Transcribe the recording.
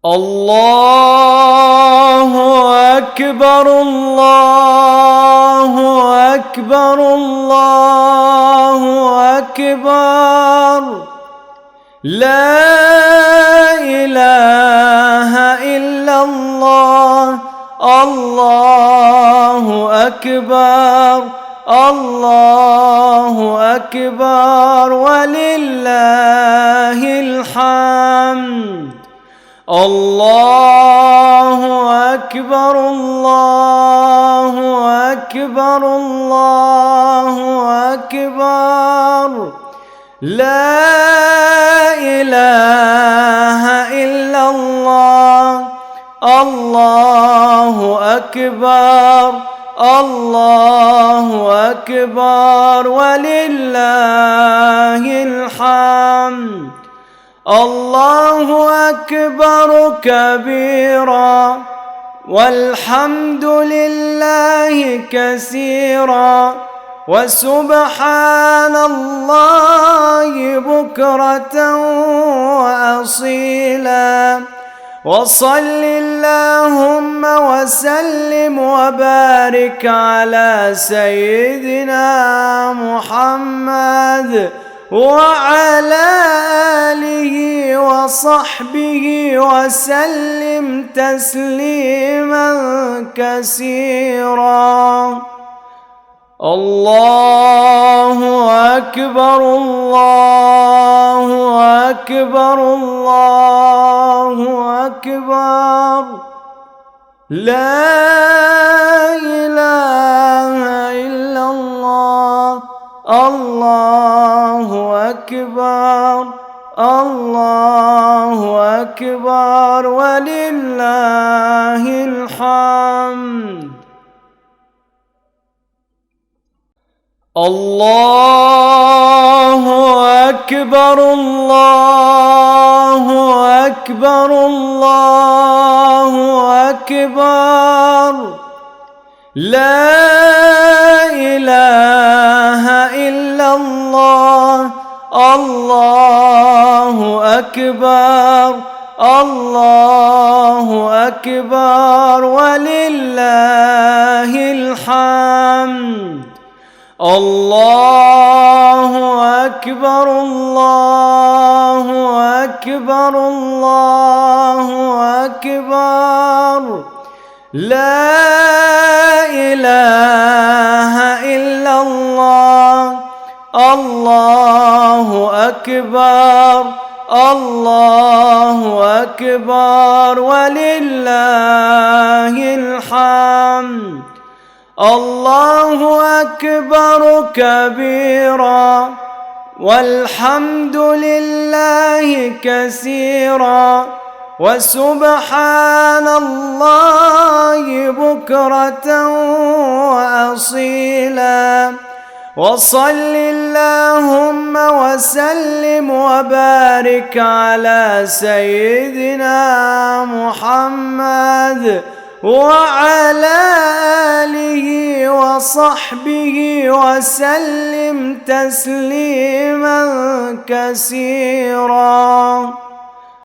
الله أكبر الله أكبر الله أكبر لا إله إلا الله الله أكبر الله أكبر ولله الحمد الله أكبر الله أكبر الله أكبر لا إله إلا الله الله أكبر الله أكبر ولله الحمد الله أكبر كبيرا والحمد لله كثيرا وسبحان الله بكرة وأصيلا وصل اللهم وسلم وبارك على سيدنا محمد وعلى آله وصحبه وسلم تسليما كثيرا الله أكبر الله أكبر الله أكبر لا إله إلا الله الله أكبر الله أكبر ولله الحمد الله أكبر الله أكبر الله أكبر لا إله إلا الله الله أكبر الله أكبر ولله الحمد الله أكبر الله أكبر الله أكبر لا إله إلا الله الله أكبر الله أكبر ولله الحمد الله أكبر كبيرا والحمد لله كثيرا وسبحان الله بكرة وأصيلا وصل اللهم وسلم وبارك على سيدنا محمد وعلى آله وصحبه وسلم تسليما كثيرا.